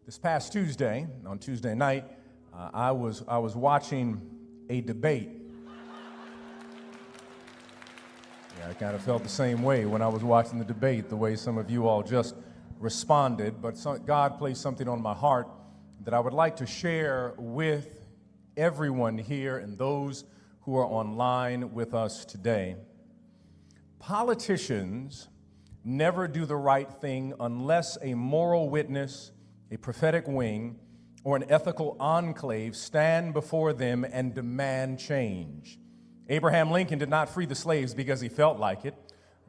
This past Tuesday, on Tuesday night, I was watching a debate. Yeah, I kind of felt the same way when I was watching the debate, the way some of you all just responded. But God placed something on my heart that I would like to share with everyone here and those who are online with us today. Politicians never do the right thing unless a moral witness, a prophetic wing, or an ethical enclave stand before them and demand change. Abraham Lincoln did not free the slaves because he felt like it,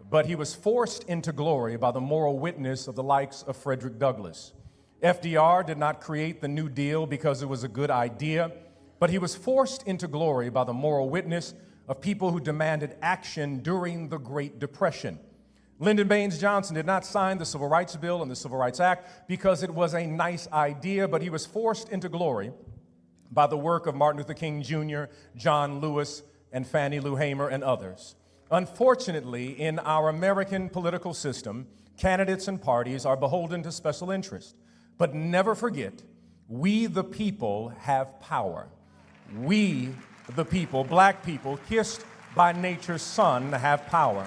but he was forced into glory by the moral witness of the likes of Frederick Douglass. FDR did not create the New Deal because it was a good idea, but he was forced into glory by the moral witness of people who demanded action during the Great Depression. Lyndon Baines Johnson did not sign the Civil Rights Bill and the Civil Rights Act because it was a nice idea, but he was forced into glory by the work of Martin Luther King Jr., John Lewis, and Fannie Lou Hamer, and others. Unfortunately, in our American political system, candidates and parties are beholden to special interest. But never forget, we the people have power. We the people, black people, kissed by nature's son, have power.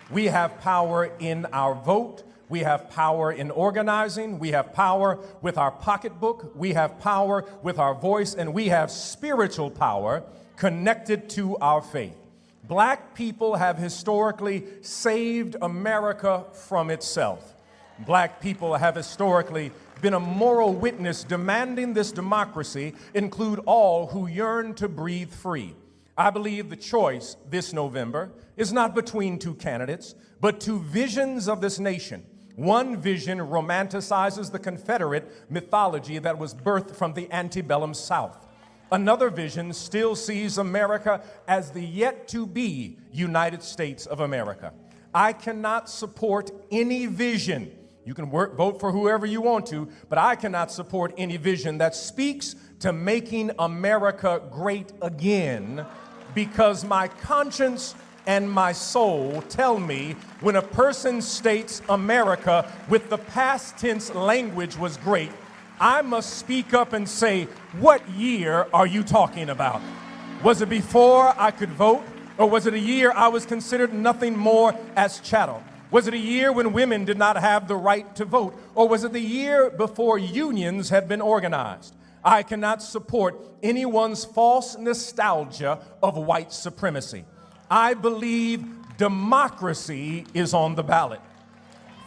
We have power in our vote. We have power in organizing. We have power with our pocketbook. We have power with our voice. And we have spiritual power connected to our faith. Black people have historically saved America from itself. Black people have historically been a moral witness demanding this democracy include all who yearn to breathe free. I believe the choice this November is not between two candidates, but two visions of this nation. One vision romanticizes the Confederate mythology that was birthed from the antebellum South. Another vision still sees America as the yet-to-be United States of America. I cannot support any vision. You can vote for whoever you want to, but I cannot support any vision that speaks to making America great again, because my conscience and my soul tell me when a person states America with the past tense language was great, I must speak up and say, what year are you talking about? Was it before I could vote, or was it a year I was considered nothing more as chattel? Was it a year when women did not have the right to vote, or was it the year before unions had been organized? I cannot support anyone's false nostalgia of white supremacy. I believe democracy is on the ballot.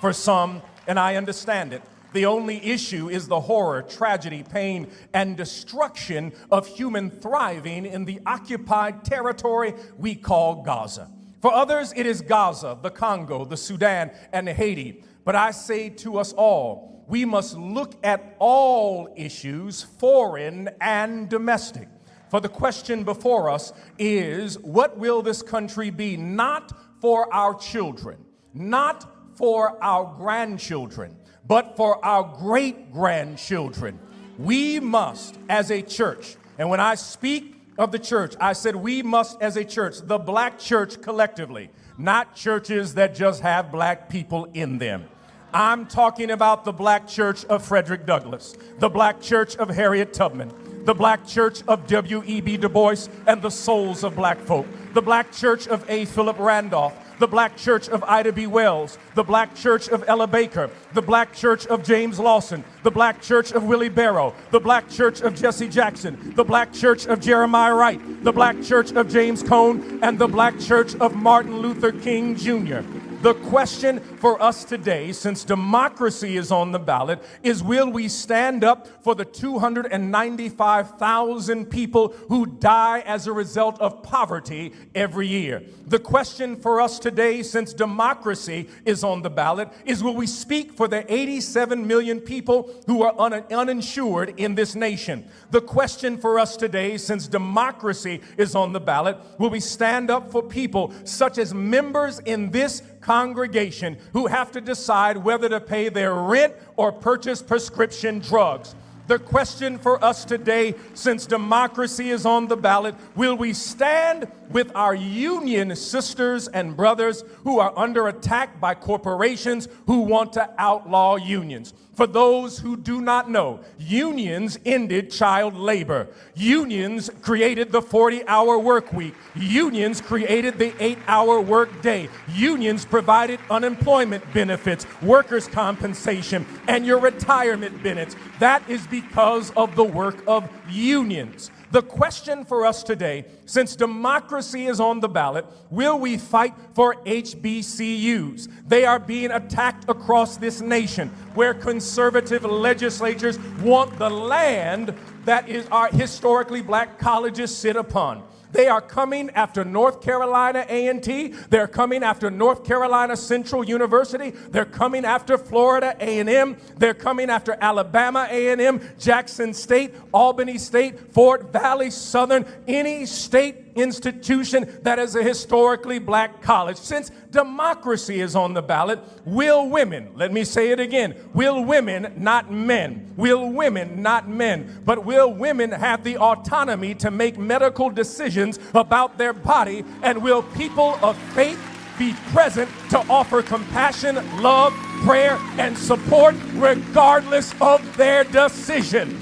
For some, and I understand it, the only issue is the horror, tragedy, pain, and destruction of human thriving in the occupied territory we call Gaza. For others, it is Gaza, the Congo, the Sudan, and Haiti. But I say to us all, we must look at all issues, foreign and domestic. For the question before us is, what will this country be? Not for our children, not for our grandchildren, but for our great-grandchildren. We must, as a church, and when I speak of the church, I said we must, as a church, the black church collectively, not churches that just have black people in them. I'm talking about the black church of Frederick Douglass, the black church of Harriet Tubman, the black church of W.E.B. Du Bois and the souls of black folk, the black church of A. Philip Randolph, the black church of Ida B. Wells, the black church of Ella Baker, the black church of James Lawson, the black church of Willie Barrow, the black church of Jesse Jackson, the black church of Jeremiah Wright, the black church of James Cone, and the black church of Martin Luther King Jr. The question for us today, since democracy is on the ballot, is will we stand up for the 295,000 people who die as a result of poverty every year? The question for us today, since democracy is on the ballot, is will we speak for the 87 million people who are uninsured in this nation? The question for us today, since democracy is on the ballot, will we stand up for people such as members in this congregation who have to decide whether to pay their rent or purchase prescription drugs? The question for us today, since democracy is on the ballot, will we stand with our union sisters and brothers who are under attack by corporations who want to outlaw unions. For those who do not know, unions ended child labor. Unions created the 40-hour work week. Unions created the 8-hour work day. Unions provided unemployment benefits, workers' compensation, and your retirement benefits. That is because of the work of unions. The question for us today, since democracy is on the ballot, will we fight for HBCUs? They are being attacked across this nation, where conservative legislatures want the land that is our historically black colleges sit upon. They are coming after North Carolina A&T. They're coming after North Carolina Central University. They're coming after Florida A&M. They're coming after Alabama A&M, Jackson State, Albany State, Fort Valley Southern, any state institution that is a historically black college. Since democracy is on the ballot, will women, let me say it again, will women, not men, will women, not men, but will women have the autonomy to make medical decisions about their body, and will people of faith be present to offer compassion, love, prayer, and support regardless of their decision?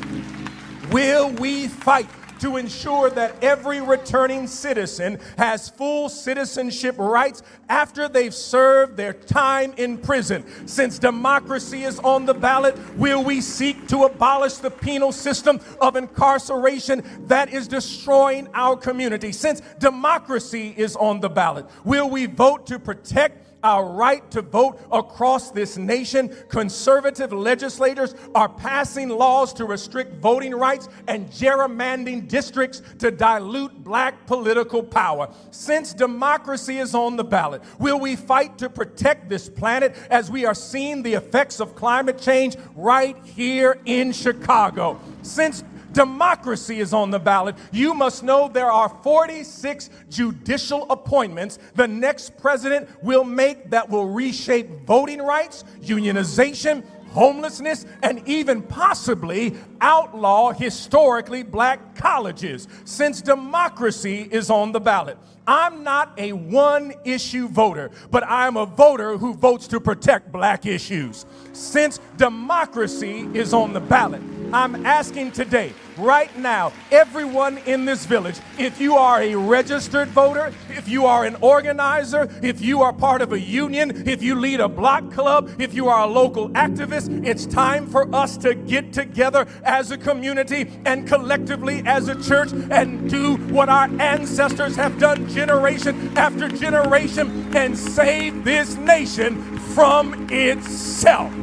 Will we fight to ensure that every returning citizen has full citizenship rights after they've served their time in prison? Since democracy is on the ballot, will we seek to abolish the penal system of incarceration that is destroying our community? Since democracy is on the ballot, will we vote to protect our right to vote across this nation? Conservative legislators are passing laws to restrict voting rights and gerrymandering districts to dilute black political power. Since democracy is on the ballot, will we fight to protect this planet as we are seeing the effects of climate change right here in Chicago? Since democracy is on the ballot, you must know there are 46 judicial appointments the next president will make that will reshape voting rights, unionization, homelessness, and even possibly outlaw historically black colleges. Since democracy is on the ballot, I'm not a one-issue voter, but I'm a voter who votes to protect black issues. Since democracy is on the ballot, I'm asking today, right now, everyone in this village, if you are a registered voter, if you are an organizer, if you are part of a union, if you lead a block club, if you are a local activist, it's time for us to get together as a community and collectively as a church and do what our ancestors have done generation after generation and save this nation from itself.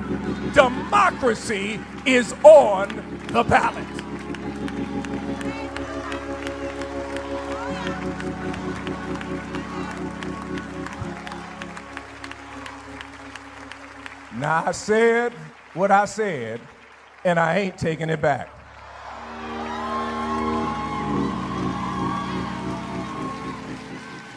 Democracy is on the ballot. Now, I said what I said, and I ain't taking it back.